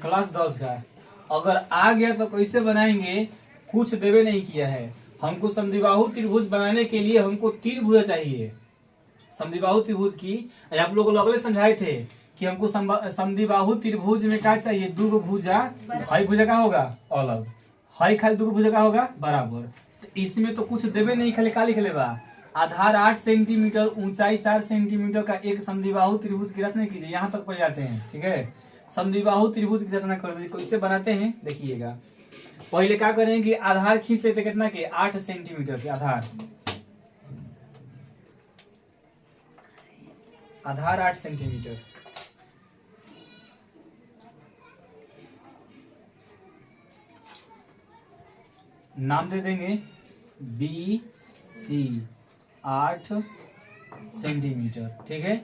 Class 10 का। अगर आ गया तो कैसे बनाएंगे, कुछ देवे नहीं किया है। हमको समद्विबाहु त्रिभुज बनाने के लिए हमको तीन भुजा चाहिए। समद्विबाहु त्रिभुज की आप लोगों को अगले समझाए थे कि हमको समद्विबाहु त्रिभुज में क्या चाहिए, दो भुजा, हाई भुजा का होगा अलग, हाई खाली दो भुजा का होगा बराबर। तो इसमें तो कुछ देवे नहीं, खाली काली खेले बा। आधार 8 सेंटीमीटर, ऊंचाई 4 सेंटीमीटर का एक समद्विबाहु त्रिभुज की रचना कीजिए। यहाँ तक पढ़ जाते हैं, ठीक है। समद्विबाहु त्रिभुज की रचना कर दीजिए। कैसे बनाते हैं देखिएगा। पहले क्या करेंगे कि आधार खींच लेते, कितना के 8 सेंटीमीटर के आधार, आधार 8 सेंटीमीटर। नाम दे देंगे बी सी, 8 सेंटीमीटर, ठीक है।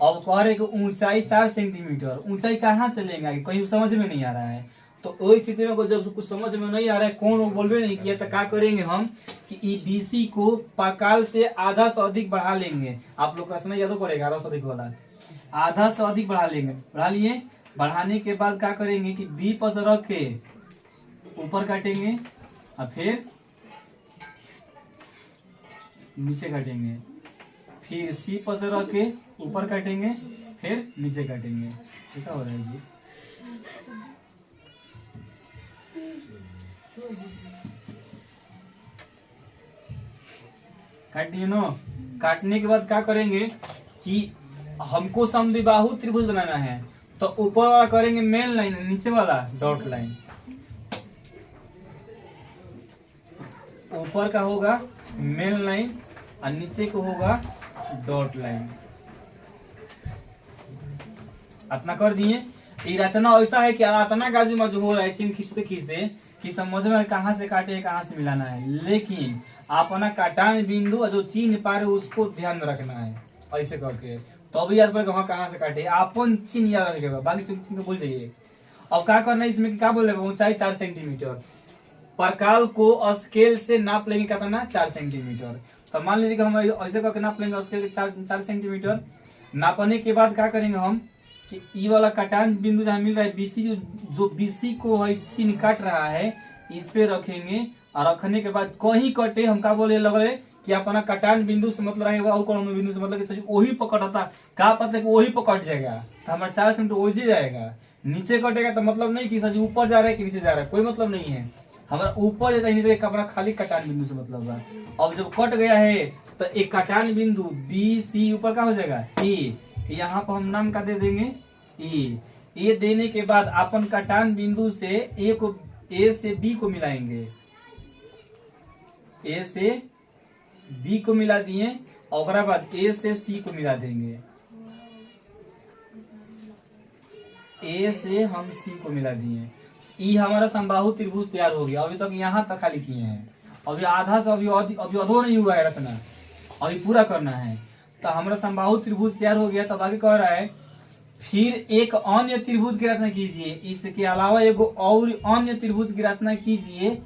अब कह रहे कि ऊंचाई 4 सेंटीमीटर, ऊंचाई कहाँ से लेंगे, कहीं समझ में नहीं आ रहा है। तो वही स्थिति में जब कुछ समझ में नहीं आ रहा है, कौन बोलवे नहीं किया, तो क्या करेंगे हम कि ई बीसी को पाकाल से आधा से अधिक बढ़ा लेंगे। आप लोग रचना याद पड़ेगा, आधा से अधिक वाला, आधा से अधिक बढ़ा लेंगे। बढ़ा लिए, बढ़ाने के बाद क्या करेंगे कि बी पर से रख के ऊपर काटेंगे और फिर नीचे काटेंगे, फिर सी पर से रख के ऊपर काटेंगे, फिर नीचे काटेंगे। क्या हो रहा है जी, काट दिए नो। काटने के बाद क्या करेंगे कि हमको समद्विबाहु त्रिभुज बनाना है, तो ऊपर वाला करेंगे मेन लाइन, नीचे वाला डॉट लाइन। ऊपर का होगा मेन लाइन और नीचे को होगा डॉट लाइन। इतना कर दिए। ये रचना ऐसा है कि इतना गाजू मजू हो रहा है, चिन्ह खींचते खींचते कि समझ में कहाँ से काटे है, कहाँ से मिलाना है। लेकिन अपना काटान बिंदु और जो चिन्ह पा रहे उसको ध्यान में रखना है, ऐसे करके तो अभी याद पड़ेगा वहां कहाँ से काटे। अपन चिन्ह याद रखेगा, बाकी चिन्ह तो भूल जाइए। अब क्या करना है इसमें, क्या बोले, ऊंचाई 4 सेंटीमीटर, परकाल को स्केल से नाप लेंगे कितना, 4 सेंटीमीटर। तो मान लीजिए कि हम ऐसे करके नाप लेंगे स्केल 4 सेंटीमीटर। नापने के बाद क्या करेंगे हम कि ई वाला कटान बिंदु जहाँ मिल रहा है बीसी, जो बीसी को चिन्ह काट रहा है, इस पे रखेंगे। और रखने के बाद कहीं कटे, हम क्या बोले लग रहे कि अपना कटान बिंदु से मतलब रहेगा और कौन बिंदु से मतलब कि वही पकड़ता, क्या पता है कि वही पकड़ जाएगा, तो हमारा 4 सेंटीमीटर वही जाएगा। नीचे कटेगा तो मतलब नहीं कि सच ऊपर जा रहा है कि नीचे जा रहा है, कोई मतलब नहीं है। हमारा ऊपर जाता है नीचे कपड़ा, खाली कटान बिंदु से मतलब है। अब जब कट गया है तो एक कटान बिंदु बी सी ऊपर का हो जाएगा ए, यहाँ पर हम नाम का दे देंगे ए देने के बाद अपन कटान बिंदु से ए से बी को मिलाएंगे, ए से बी को मिला दिए और बाद ए से सी को मिला देंगे, ए से हम सी को मिला दिए। ई हमारा समबाहु त्रिभुज तैयार हो गया। अभी तक यहाँ तक खाली किए हैं, अभी आधा से अभी अधो नहीं हुआ है रचना, अभी पूरा करना है। तो हमारा समबाहु त्रिभुज तैयार हो गया। तब आगे कह रहा है फिर एक अन्य त्रिभुज की रचना कीजिए, इसके अलावा एक और अन्य त्रिभुज की रचना कीजिए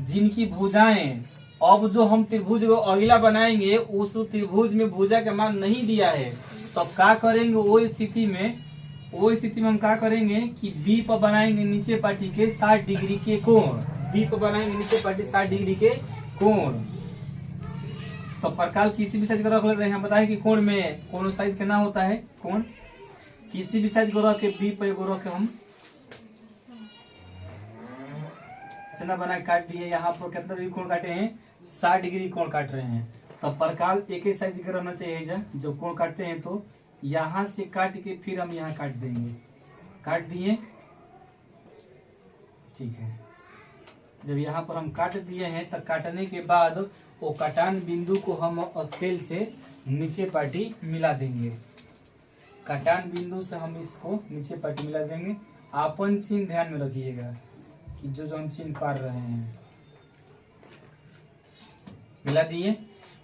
जिनकी भुजाएं, अब जो हम त्रिभुज को अगला बनाएंगे उस त्रिभुज में भुजा का मान नहीं दिया है, तब क्या करेंगे वो स्थिति में हम क्या करेंगे कि बी पर बनाएंगे नीचे पार्टी के 60 डिग्री के कोण, बी पर बनाएंगे नीचे पार्टी 60 डिग्री के कोण। तो प्रकार किसी भी साइज का रख लेते हैं, हम बताए कि कोण में कौन साइज का ना होता है, कोण किसी भी साइज को रख के बी पर एगो रख के हम चना बना काट दिए। यहाँ पर कितना डिग्री कोण काटे हैं, 60 डिग्री कोण काट रहे हैं। तब प्रकार एक ही साइज का रहना चाहिए। जब कोण काटते हैं तो यहाँ से काट के फिर हम यहाँ काट देंगे, काट दिए, ठीक है। जब यहाँ पर हम काट दिए हैं तो काटने के बाद वो कटान बिंदु को हम स्केल से नीचे पार्टी मिला देंगे, कटान बिंदु से हम इसको नीचे पार्टी मिला देंगे। आपन चिन्ह ध्यान में रखिएगा कि जो हम चिन्ह पार रहे हैं, मिला दिए।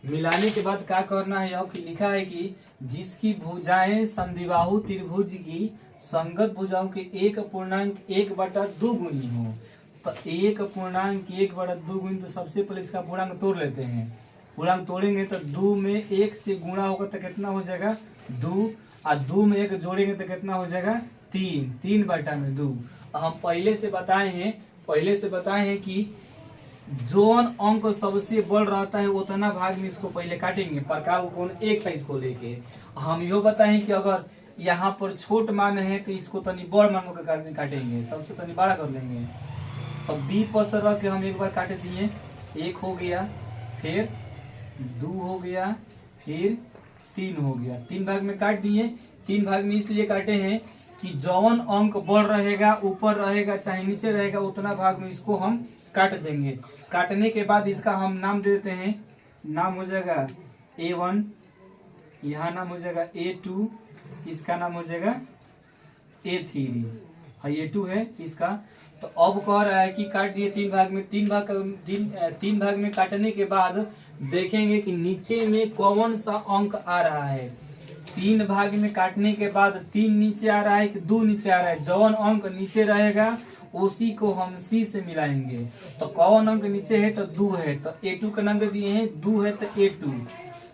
मिलाने के बाद क्या करना है, कि लिखा है कि जिसकी भुजाएं समद्विबाहु त्रिभुज की संगत भुजाओं के 1.1/2 गुनी हो। तो 1.1/2 गुनी, तो सबसे पहले इसका पूर्णांक तोड़ लेते हैं। पूर्णांक तोड़ेंगे तो 2 में 1 से गुणा होगा तो कितना हो जाएगा 2, और 2 में 1 जोड़ेंगे तो कितना हो जाएगा 3/2। हम पहले से बताए हैं कि जोन अंक सबसे बड़ रहता है उतना भाग में इसको पहले काटेंगे प्रकार कोण एक साइज को लेके। हम यो बताएं कि अगर यहाँ पर छोट मान है तो इसको तनी बड़ मान को काटेंगे, सबसे तनी बड़ा कर लेंगे। तो बी पर से रख के हम एक बार काट दिए, 1 हो गया, फिर 2 हो गया, फिर 3 हो गया। 3 भाग में काट दिए। 3 भाग में इसलिए काटे हैं कि जौन अंक बढ़ रहेगा, ऊपर रहेगा चाहे नीचे रहेगा, उतना भाग में इसको हम काट देंगे। काटने के बाद इसका हम नाम दे देते हैं, नाम हो जाएगा A1, यहाँ नाम हो जाएगा A2, इसका नाम हो जाएगा A3, A2 है इसका। तो अब कह रहा है कि काट दिए 3 भाग में। 3 भाग में काटने के बाद देखेंगे कि नीचे में कौन सा अंक आ रहा है। 3 भाग में काटने के बाद 3 नीचे आ रहा है कि 2 नीचे आ रहा है। जौन अंक नीचे रहेगा उसी को हम C से मिलाएंगे। तो कौन अंक नीचे है तो 2 है, तो A2 का नाम दे दिए हैं, 2 है तो A2।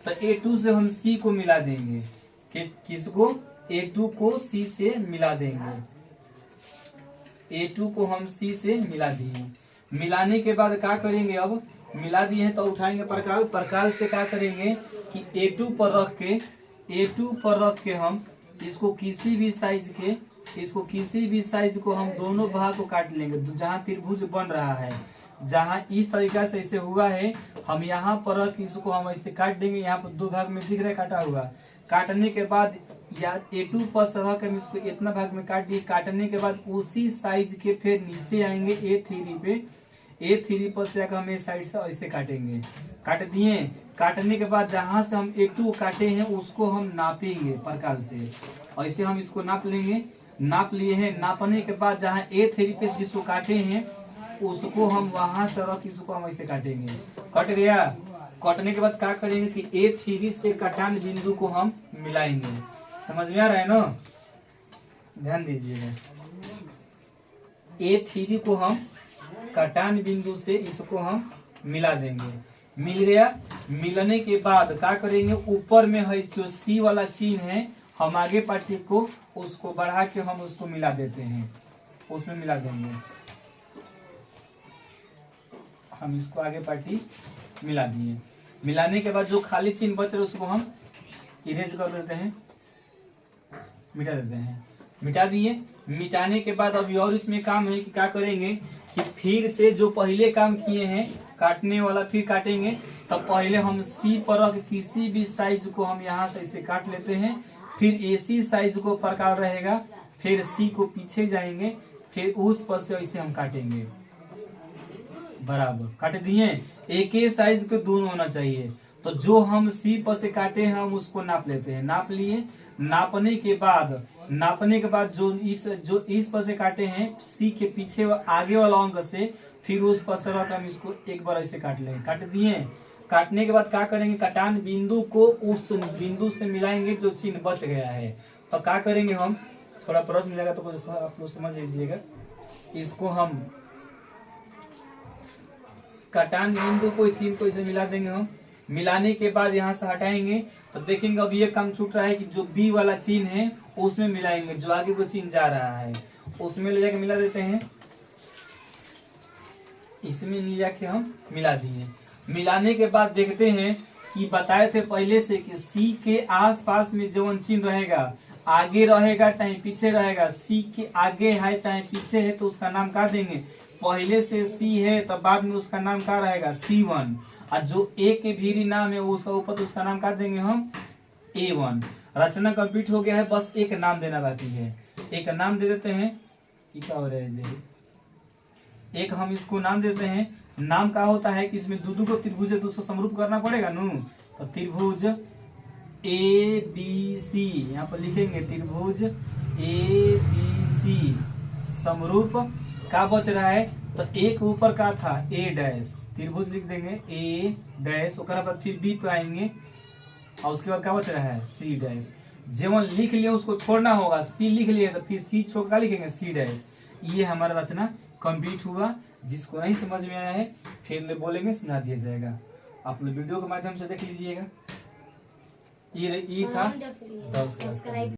तो A2 से हम C को मिला देंगे। किसको? A2 को C से मिला देंगे। A2 को हम C से मिला दिए। मिलाने के बाद क्या करेंगे? अब मिला दिए हैं तो उठाएंगे प्रकार से क्या करेंगे कि A2 पर रख के हम इसको किसी भी साइज को हम दोनों भाग को काट लेंगे। जहाँ त्रिभुज बन रहा है, जहाँ इस तरीका से ऐसे हुआ है, हम यहाँ पर रख इसको हम ऐसे काट देंगे। यहाँ पर 2 भाग में दिख रहा है काटा हुआ। काटने के बाद या A2 पर रख के हम इसको इतना भाग में काट दिए। काटने के बाद उसी साइज के फिर नीचे आएंगे A3 पे। A3 पर से हम इस साइड से ऐसे काटेंगे। काट दिए। काटने के बाद जहां से हम A2 काटे हैं उसको हम नापेंगे प्रकार से। ऐसे हम इसको नाप लेंगे। नाप लिए हैं। नापने के बाद जहां A3 पे जिसको काटे हैं उसको हम वहां से रख इसको हम ऐसे काटेंगे। कट गया। कटने के बाद क्या करेंगे कि A3 से कटान बिंदु को हम मिलाएंगे। समझ में आ रहा है ना? ध्यान दीजिएगा। A3 को हम कटान बिंदु से इसको हम मिला देंगे। मिल गया। मिलने के बाद क्या करेंगे? ऊपर में है जो C वाला चिन्ह है, हम आगे पार्टी को उसको बढ़ा के हम उसको मिला देते हैं, उसमें मिला देंगे। हम इसको आगे पार्टी मिला दिए। मिलाने के बाद जो खाली चिन्ह बच रहा है उसको हम इरेज कर देते हैं, मिटा देते हैं। मिटा दिए। मिटाने के बाद अभी और इसमें काम है कि क्या करेंगे कि फिर से जो पहले काम किए हैं काटने वाला फिर काटेंगे। तब पहले हम C पर रख किसी भी साइज को हम यहाँ से इसे काट लेते हैं। फिर AC साइज को प्रकार रहेगा, फिर C को पीछे जाएंगे, फिर उस पर से ऐसे हम काटेंगे। बराबर काट दिए। एक ही साइज के दोनों होना चाहिए। तो जो हम C पर से काटे हैं हम उसको नाप लेते हैं। नाप लिए। नापने के बाद जो इस पर से काटे हैं C के पीछे आगे वाला अंक से, फिर उस पर से रख हम इसको एक बार ऐसे काट लेंगे। काट दिए। काटने के बाद क्या करेंगे? कटान बिंदु को उस बिंदु से मिलाएंगे जो चिन्ह बच गया है। तो क्या करेंगे? हम थोड़ा प्रश्न मिलेगा तो आप लोग समझ लीजिएगा। इसको हम कटान बिंदु को चिन्ह को इसे मिला देंगे। हम मिलाने के बाद यहाँ से हटाएंगे तो देखेंगे अब ये काम छूट रहा है कि जो B वाला चिन्ह है उसमें मिलाएंगे। जो आगे को चिन्ह जा रहा है उसमें ले जाके मिला देते हैं। इसमें ले जाके हम मिला दिए। मिलाने के बाद देखते हैं कि बताए थे पहले से कि C के आसपास में जो चिन्ह रहेगा, आगे रहेगा चाहे पीछे रहेगा, C के आगे है चाहे पीछे है तो उसका नाम क्या देंगे? पहले से C है तो बाद में उसका नाम क्या रहेगा? C1। और जो A के भीरी नाम है उसका ऊपर तो उसका नाम क्या देंगे? हम A1। रचना कंप्लीट हो गया है, बस एक नाम देना बाकी है। एक नाम दे देते हैं। क्या हो रहा है जी? एक हम इसको नाम देते हैं। नाम क्या होता है कि इसमें दो को त्रिभुज है तो उसको समरूप करना पड़ेगा नु। तो त्रिभुज ABC यहाँ पर लिखेंगे, त्रिभुज ABC समरूप का बच रहा है। तो एक ऊपर का था A', त्रिभुज लिख देंगे A', उसके बाद फिर B पे आएंगे और उसके बाद क्या बच रहा है? C'। जेवन लिख लिए उसको छोड़ना होगा। C लिख लिए तो फिर C छोड़ का लिखेंगे C'। ये हमारा रचना कंप्लीट हुआ। जिसको नहीं समझ में आया है फिर बोलेंगे, समझा दिया जाएगा। आप लोग वीडियो के माध्यम से देख लीजिएगा। ये था 10 क्लास।